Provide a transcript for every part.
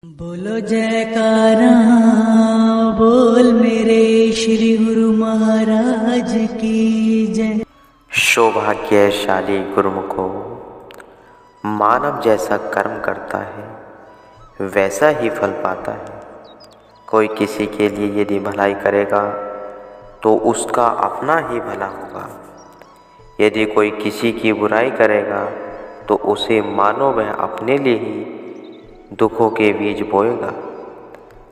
बोलो जयकारा, बोल मेरे श्री गुरु महाराज की जय। सौभाग्यशाली गुरुमुखों, मानव जैसा कर्म करता है वैसा ही फल पाता है। कोई किसी के लिए यदि भलाई करेगा तो उसका अपना ही भला होगा। यदि कोई किसी की बुराई करेगा तो उसे मानो वह अपने लिए ही दुखों के बीज बोएगा।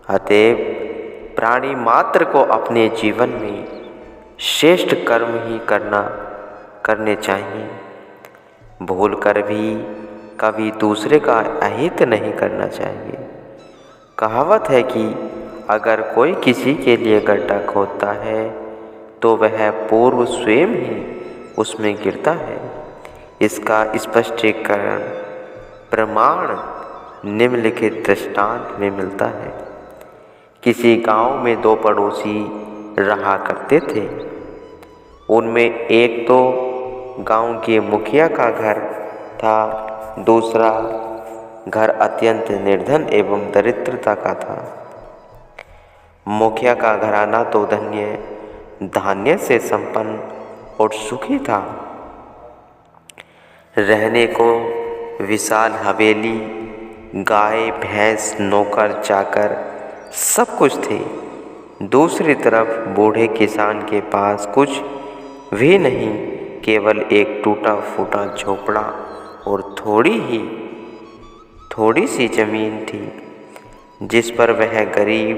अतएव प्राणी मात्र को अपने जीवन में श्रेष्ठ कर्म ही करने चाहिए। भूल कर भी कभी दूसरे का अहित नहीं करना चाहिए। कहावत है कि अगर कोई किसी के लिए गड्ढा खोदता है तो वह पूर्व स्वयं ही उसमें गिरता है। इसका स्पष्टीकरण प्रमाण निम्नलिखित दृष्टांत में मिलता है। किसी गांव में दो पड़ोसी रहा करते थे। उनमें एक तो गांव के मुखिया का घर था, दूसरा घर अत्यंत निर्धन एवं दरिद्रता का था। मुखिया का घराना तो धान्य से संपन्न और सुखी था। रहने को विशाल हवेली, गाय भैंस, नौकर चाकर सब कुछ थे। दूसरी तरफ बूढ़े किसान के पास कुछ भी नहीं, केवल एक टूटा फूटा झोपड़ा और थोड़ी सी जमीन थी जिस पर वह गरीब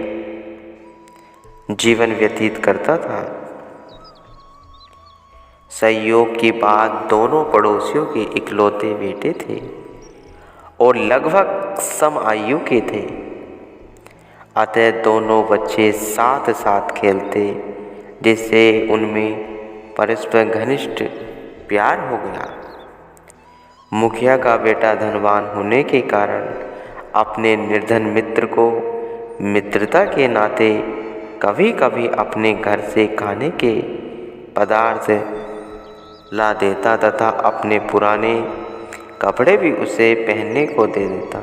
जीवन व्यतीत करता था। संयोग की बात, दोनों पड़ोसियों के इकलौते बेटे थे और लगभग सम आयु के थे। अतः दोनों बच्चे साथ साथ खेलते, जिससे उनमें परस्पर घनिष्ठ प्यार हो गया। मुखिया का बेटा धनवान होने के कारण अपने निर्धन मित्र को मित्रता के नाते कभी कभी अपने घर से खाने के पदार्थ ला देता तथा अपने पुराने कपड़े भी उसे पहनने को दे देता,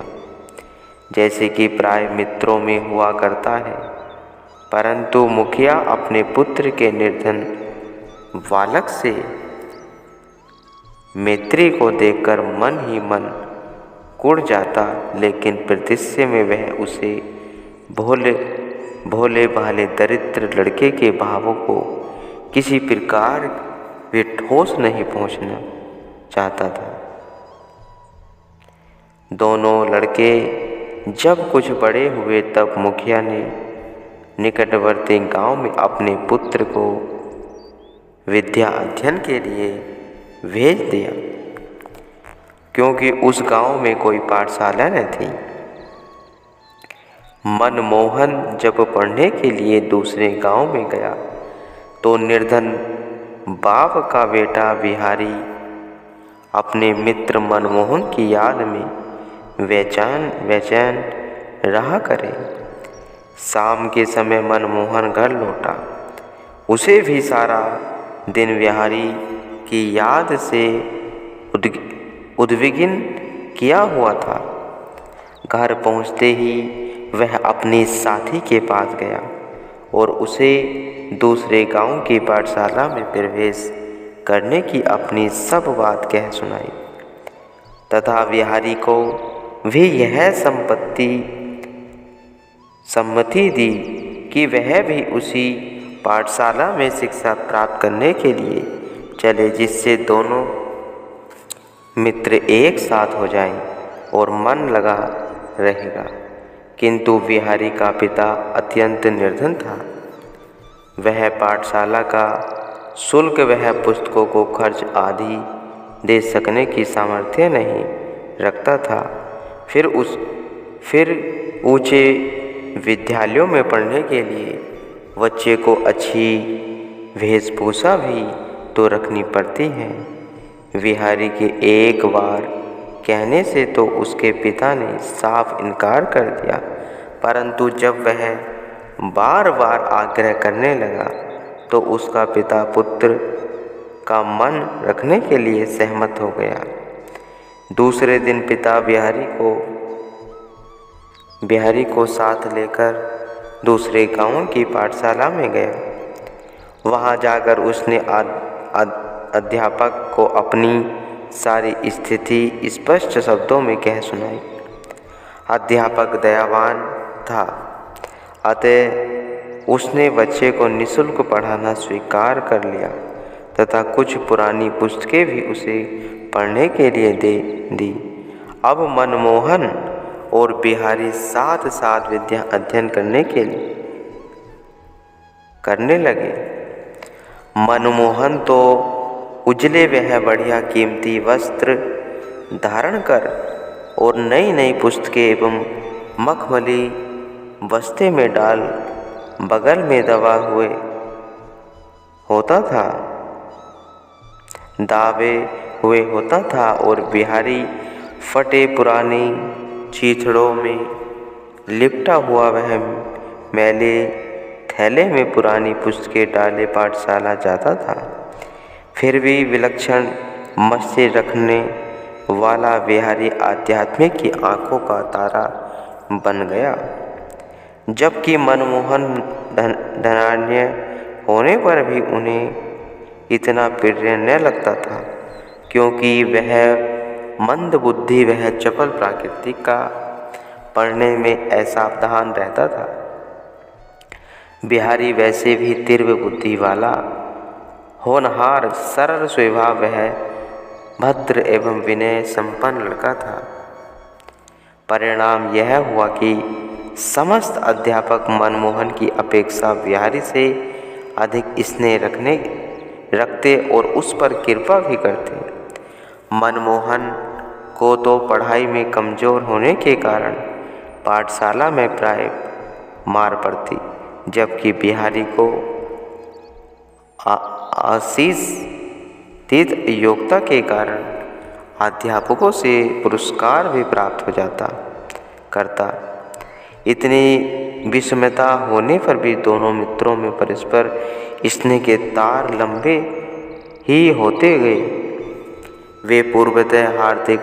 जैसे कि प्राय मित्रों में हुआ करता है। परंतु मुखिया अपने पुत्र के निर्धन बालक से मैत्री को देखकर मन ही मन कुढ़ जाता, लेकिन प्रत्युष्य में वह उसे भोले भाले दरिद्र लड़के के भावों को किसी प्रकार भी ठोस नहीं पहुंचना चाहता था। दोनों लड़के जब कुछ बड़े हुए तब मुखिया ने निकटवर्ती गांव में अपने पुत्र को विद्या अध्ययन के लिए भेज दिया, क्योंकि उस गांव में कोई पाठशाला न थी। मनमोहन जब पढ़ने के लिए दूसरे गांव में गया तो निर्धन बाप का बेटा बिहारी अपने मित्र मनमोहन की याद में बेचैन रहा करे। शाम के समय मनमोहन घर लौटा। उसे भी सारा दिन बिहारी की याद से उद्विग्न किया हुआ था। घर पहुंचते ही वह अपने साथी के पास गया और उसे दूसरे गांव की पाठशाला में प्रवेश करने की अपनी सब बात कह सुनाई तथा बिहारी को भी यह सम्मति दी कि वह भी उसी पाठशाला में शिक्षा प्राप्त करने के लिए चले, जिससे दोनों मित्र एक साथ हो जाएं और मन लगा रहेगा। किंतु बिहारी का पिता अत्यंत निर्धन था। वह पाठशाला का शुल्क वह पुस्तकों को खर्च आदि दे सकने की सामर्थ्य नहीं रखता था। फिर ऊंचे विद्यालयों में पढ़ने के लिए बच्चे को अच्छी वेशभूषा भी तो रखनी पड़ती है। बिहारी के एक बार कहने से तो उसके पिता ने साफ इनकार कर दिया, परंतु जब वह बार बार आग्रह करने लगा तो उसका पिता पुत्र का मन रखने के लिए सहमत हो गया। दूसरे दिन पिता बिहारी को बिहारी को साथ लेकर दूसरे गांव की पाठशाला में गया। वहां जाकर उसने अध्यापक को अपनी सारी स्थिति स्पष्ट शब्दों में कह सुनाई। अध्यापक दयावान था, अतः उसने बच्चे को निःशुल्क पढ़ाना स्वीकार कर लिया तथा कुछ पुरानी पुस्तकें भी उसे पढ़ने के लिए दे दी। अब मनमोहन और बिहारी साथ साथ विद्या अध्ययन करने लगे। मनमोहन तो उजले वह बढ़िया कीमती वस्त्र धारण कर और नई नई पुस्तकें एवं मखमली बस्ते में डाल बगल में दबा हुए होता था और बिहारी फटे पुरानी चीथड़ों में लिपटा हुआ वह मैले थैले में पुरानी पुस्तकें डाले पाठशाला जाता था। फिर भी विलक्षण मस्ती रखने वाला बिहारी आध्यात्मिक की आंखों का तारा बन गया, जबकि मनमोहन धनाढ्य होने पर भी उन्हें इतना प्रिय न लगता था, क्योंकि वह मंद बुद्धि वह चपल प्रकृति का पढ़ने में असावधान रहता था। बिहारी वैसे भी तीव्र बुद्धि वाला, होनहार, सरल स्वभाव वह भद्र एवं विनय संपन्न लड़का था। परिणाम यह हुआ कि समस्त अध्यापक मनमोहन की अपेक्षा बिहारी से अधिक स्नेह रखते और उस पर कृपा भी करते। मनमोहन को तो पढ़ाई में कमजोर होने के कारण पाठशाला में प्राय मार पड़ती, जबकि बिहारी को आशीषित योग्यता के कारण अध्यापकों से पुरस्कार भी प्राप्त हो करता। इतनी विषमता होने पर भी दोनों मित्रों में परस्पर स्नेह के तार लंबे ही होते गए। वे पूर्वतः हार्दिक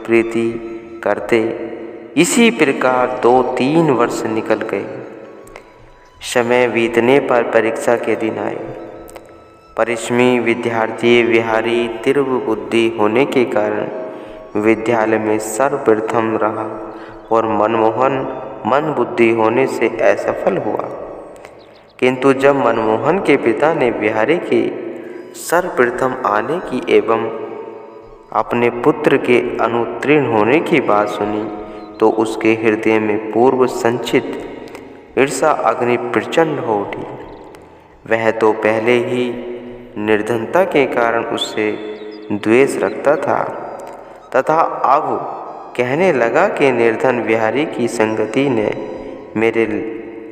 प्रीति करते। इसी प्रकार 2-3 वर्ष निकल गए। समय बीतने पर परीक्षा के दिन आए। परिश्रमी विद्यार्थी बिहारी तीव्र बुद्धि होने के कारण विद्यालय में सर्वप्रथम रहा और मनमोहन मंद बुद्धि होने से असफल हुआ। किंतु जब मनमोहन के पिता ने बिहारी के सर्वप्रथम आने की एवं अपने पुत्र के अनुत्तीर्ण होने की बात सुनी, तो उसके हृदय में पूर्व संचित ईर्षा अग्नि प्रचंड हो उठी। वह तो पहले ही निर्धनता के कारण उससे द्वेष रखता था तथा अब कहने लगा कि निर्धन बिहारी की संगति ने मेरे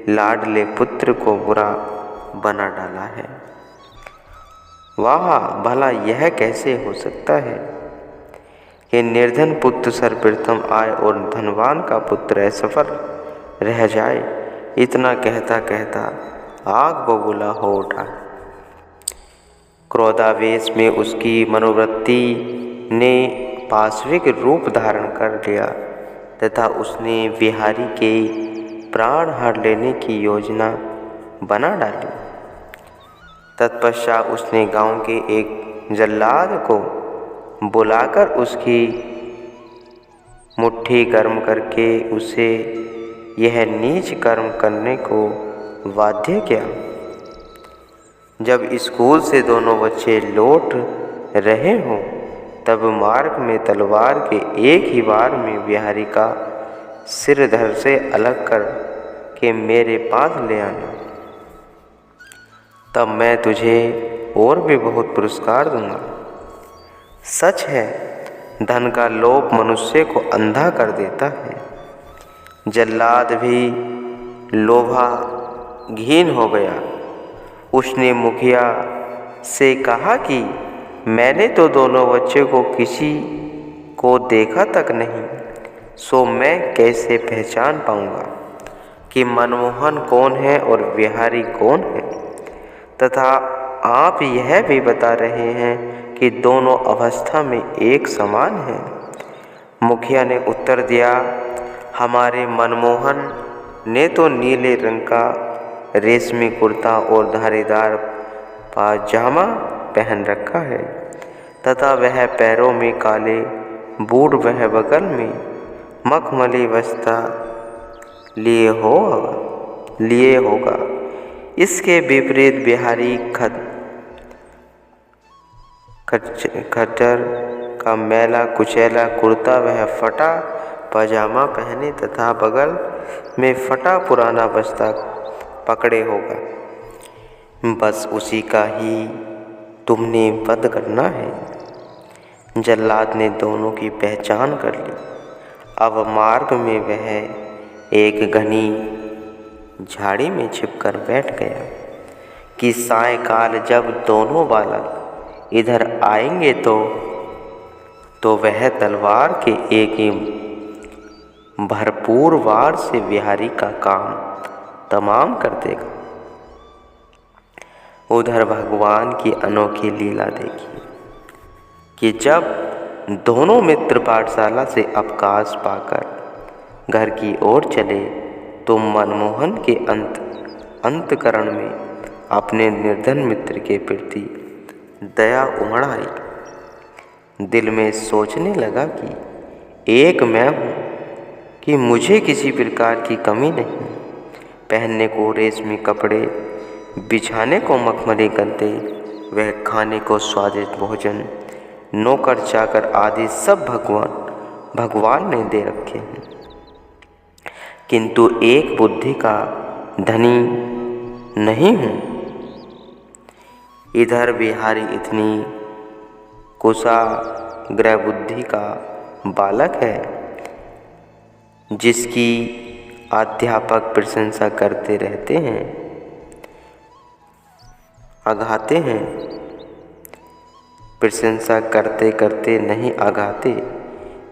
लाडले पुत्र को बुरा बना डाला है। वाह, भला यह कैसे हो सकता है कि निर्धन पुत्र सर्वप्रथम आए और धनवान का पुत्र असफल रह जाए। इतना कहता कहता आग बबूला हो उठा। क्रोधावेश में उसकी मनोवृत्ति ने पाशविक रूप धारण कर लिया तथा उसने बिहारी के प्राण हर लेने की योजना बना डाली। तत्पश्चात उसने गांव के एक जल्लाद को बुलाकर उसकी मुट्ठी गर्म करके उसे यह नीच कर्म करने को बाध्य किया। जब स्कूल से दोनों बच्चे लौट रहे हों, तब मार्ग में तलवार के एक ही बार में बिहारी का सिर धड़ से अलग कर के मेरे पास ले आना, तब मैं तुझे और भी बहुत पुरस्कार दूंगा। सच है, धन का लोभ मनुष्य को अंधा कर देता है। जल्लाद भी लोभाघीन हो गया। उसने मुखिया से कहा कि मैंने तो दोनों बच्चे को किसी को देखा तक नहीं, सो मैं कैसे पहचान पाऊंगा कि मनमोहन कौन है और बिहारी कौन है, तथा आप यह भी बता रहे हैं कि दोनों अवस्था में एक समान हैं। मुखिया ने उत्तर दिया, हमारे मनमोहन ने तो नीले रंग का रेशमी कुर्ता और धारीदार पाजामा पहन रखा है तथा वह पैरों में काले बूट वह बगल में मखमली बस्ता लिए होगा। इसके विपरीत बिहारी खच्चर का मैला कुचैला कुर्ता वह फटा पजामा पहने तथा बगल में फटा पुराना बस्ता पकड़े होगा। बस उसी का ही तुमने वध करना है। जल्लाद ने दोनों की पहचान कर ली। अब मार्ग में वह एक घनी झाड़ी में छिपकर बैठ गया कि सायंकाल जब दोनों बालक इधर आएंगे तो वह तलवार के एक ही भरपूर वार से बिहारी का काम तमाम कर देगा। उधर भगवान की अनोखी लीला देखिए कि जब दोनों मित्र पाठशाला से अवकाश पाकर घर की ओर चले तो मनमोहन के अंतकरण में अपने निर्धन मित्र के प्रति दया उमड़ आई। दिल में सोचने लगा कि एक मैं हूँ कि मुझे किसी प्रकार की कमी नहीं। पहनने को रेशमी कपड़े, बिछाने को मखमली गद्दे, वह खाने को स्वादिष्ट भोजन, नौकर चाकर आदि सब भगवान ने दे रखे हैं, किंतु एक बुद्धि का धनी नहीं हूँ। इधर बिहारी इतनी कुशाग्र बुद्धि का बालक है जिसकी अध्यापक प्रशंसा करते रहते हैं, आगाते हैं। प्रशंसा करते करते नहीं आगाते।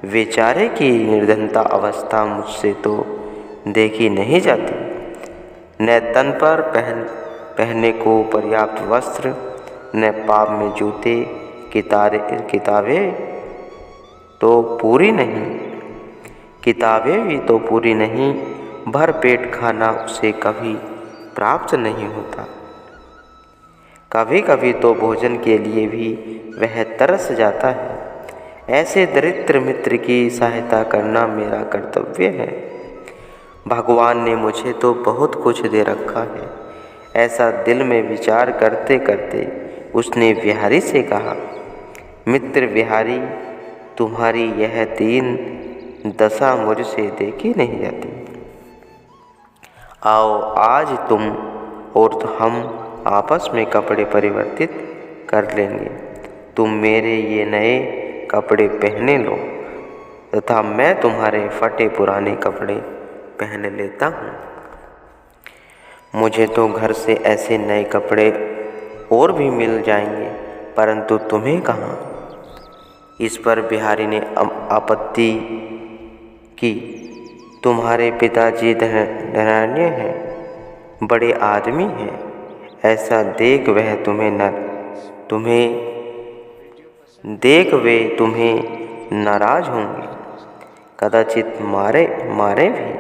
बेचारे की निर्धनता अवस्था मुझसे तो देखी नहीं जाती। न तन पर पहनने को पर्याप्त वस्त्र, न पाप में जूते, किताबें तो पूरी नहीं, किताबें भी तो पूरी नहीं, भर पेट खाना उसे कभी प्राप्त नहीं होता। कभी कभी तो भोजन के लिए भी वह तरस जाता है। ऐसे दरिद्र मित्र की सहायता करना मेरा कर्तव्य है। भगवान ने मुझे तो बहुत कुछ दे रखा है। ऐसा दिल में विचार करते करते उसने बिहारी से कहा, मित्र बिहारी, तुम्हारी यह दीन दशा मुझसे देखी नहीं जाती। आओ आज तुम और हम आपस में कपड़े परिवर्तित कर लेंगे। तुम मेरे ये नए कपड़े पहने लो तथा मैं तुम्हारे फटे पुराने कपड़े पहन लेता हूँ। मुझे तो घर से ऐसे नए कपड़े और भी मिल जाएंगे, परंतु तुम्हें कहाँ। इस पर बिहारी ने आपत्ति की, तुम्हारे पिताजी धनाढ्य हैं, बड़े आदमी हैं, ऐसा देख वे तुम्हें नाराज होंगे, कदाचित मारे भी।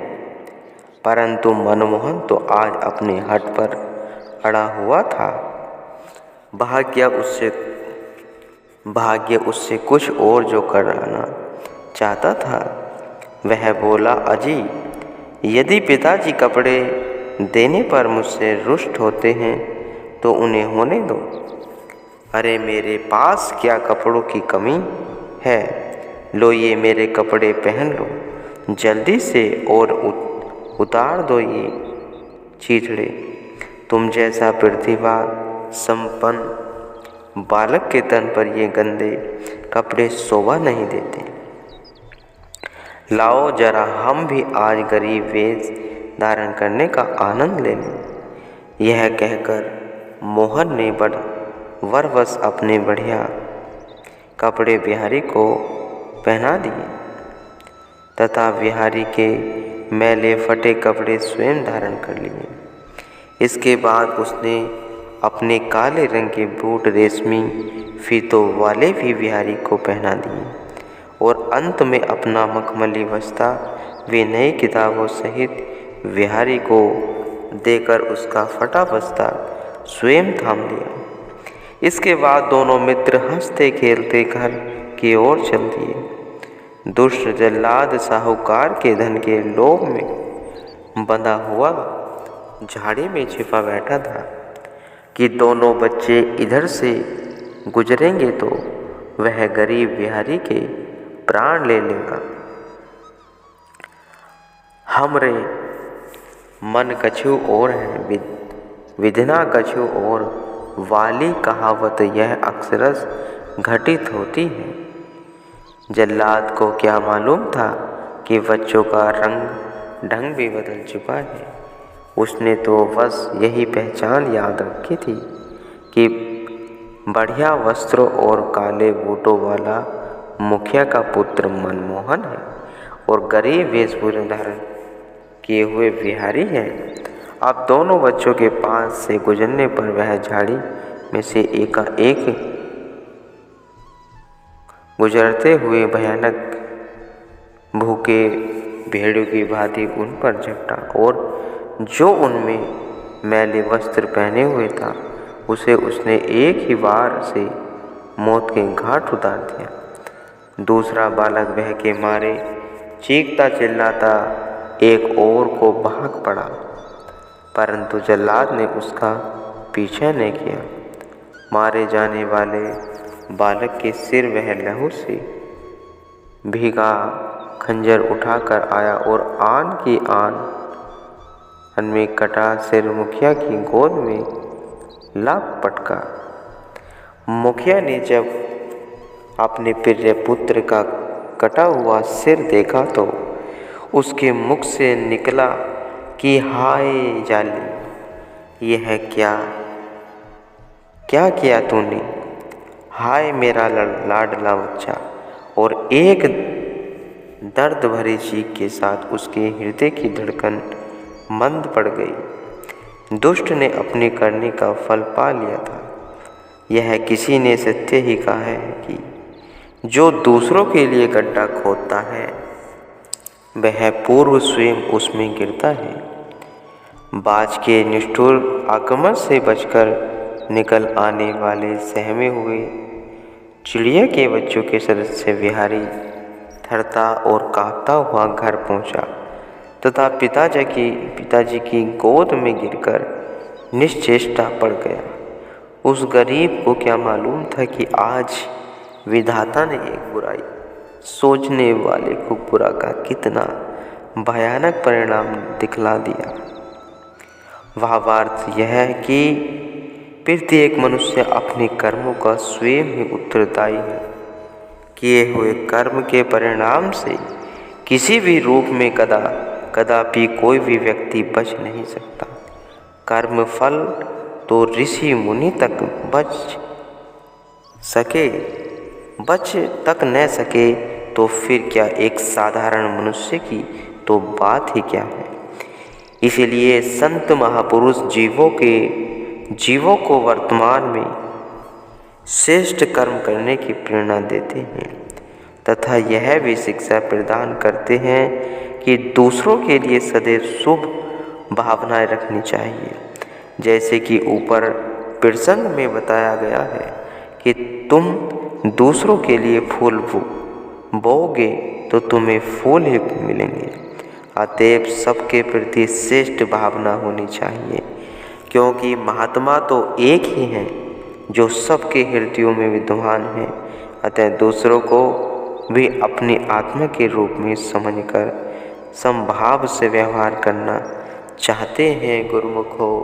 परंतु मनमोहन तो आज अपने हट पर अड़ा हुआ था। भाग्य उससे कुछ और जो करना चाहता था। वह बोला, अजी, यदि पिताजी कपड़े देने पर मुझसे रुष्ट होते हैं तो उन्हें होने दो। अरे मेरे पास क्या कपड़ों की कमी है। लो ये मेरे कपड़े पहन लो जल्दी से और उतार दो ये चीथड़े। तुम जैसा प्रतिभा संपन्न बालक के तन पर ये गंदे कपड़े शोभा नहीं देते। लाओ जरा हम भी आज गरीब वेश धारण करने का आनंद ले लें। यह कहकर मोहन ने वरवश अपने बढ़िया कपड़े बिहारी को पहना दिए तथा बिहारी के मैले फटे कपड़े स्वयं धारण कर लिए। इसके बाद उसने अपने काले रंग के बूट रेशमी फीतों वाले भी बिहारी को पहना दिए और अंत में अपना मखमली बस्ता वे नई किताबों सहित विहारी को देकर उसका फटा बस्ता स्वयं थाम लिया। इसके बाद दोनों मित्र हंसते खेलते घर की ओर चल दिए। दुष्ट जल्लाद साहूकार के धन के लोभ में बंधा हुआ झाड़ी में छिपा बैठा था कि दोनों बच्चे इधर से गुजरेंगे तो वह गरीब बिहारी के प्राण ले लेगा। हमरे मन कछु और है, विधना कछु और, वाली कहावत यह अक्सरस घटित होती है। जल्लाद को क्या मालूम था कि बच्चों का रंग ढंग भी बदल चुका है। उसने तो बस यही पहचान याद रखी थी कि बढ़िया वस्त्रों और काले बूटों वाला मुखिया का पुत्र मनमोहन है और गरीब वेशभूषा धारण किए हुए बिहारी है। अब दोनों बच्चों के पास से गुजरने पर वह झाड़ी में से एकाएक गुजरते हुए भयानक भूखे भेड़ों की भांति उन पर झपटा और जो उनमें मैले वस्त्र पहने हुए था उसे उसने एक ही बार से मौत के घाट उतार दिया। दूसरा बालक भय के मारे चीखता चिल्लाता एक और को भाग पड़ा, परंतु जल्लाद ने उसका पीछा नहीं किया। मारे जाने वाले बालक के सिर वह लहू से भीगा खंजर उठाकर आया और आन की आन में कटा सिर मुखिया की गोद में ला पटका। मुखिया ने जब अपने प्रिय पुत्र का कटा हुआ सिर देखा तो उसके मुख से निकला कि हाय जाली, यह क्या किया तूने? हाय मेरा लाडला बच्चा। और एक दर्द भरी चीख के साथ उसके हृदय की धड़कन मंद पड़ गई। दुष्ट ने अपनी करनी का फल पा लिया था। यह किसी ने सत्य ही कहा है कि जो दूसरों के लिए गड्ढा खोदता है वह पूर्व स्वयं उसमें गिरता है। बाज के निष्ठुर आक्रमण से बचकर निकल आने वाले सहमे हुए चिड़िया के बच्चों के सदस्य बिहारी थरता और कांपता हुआ घर पहुंचा तथा पिताजी की गोद में गिरकर निश्चेष्टा पड़ गया। उस गरीब को क्या मालूम था कि आज विधाता ने एक बुराई सोचने वाले को बुरा का कितना भयानक परिणाम दिखला दिया। भावार्थ यह है कि प्रत्येक मनुष्य अपने कर्मों का स्वयं ही उत्तरदायी है। किए हुए कर्म के परिणाम से किसी भी रूप में कदापि कोई भी व्यक्ति बच नहीं सकता। कर्म फल तो ऋषि मुनि तक बच तक न सके तो फिर क्या एक साधारण मनुष्य की तो बात ही क्या है। इसलिए संत महापुरुष जीवों को वर्तमान में श्रेष्ठ कर्म करने की प्रेरणा देते हैं तथा यह भी शिक्षा प्रदान करते हैं कि दूसरों के लिए सदैव शुभ भावनाएं रखनी चाहिए। जैसे कि ऊपर प्रसंग में बताया गया है कि तुम दूसरों के लिए फूल बोओगे तो तुम्हें फूल ही मिलेंगे। अतएव सबके प्रति श्रेष्ठ भावना होनी चाहिए, क्योंकि महात्मा तो एक ही हैं जो सबके हृदयों में विद्यमान हैं। अतः दूसरों को भी अपनी आत्मा के रूप में समझकर समभाव से व्यवहार करना चाहते हैं गुरुमुखो।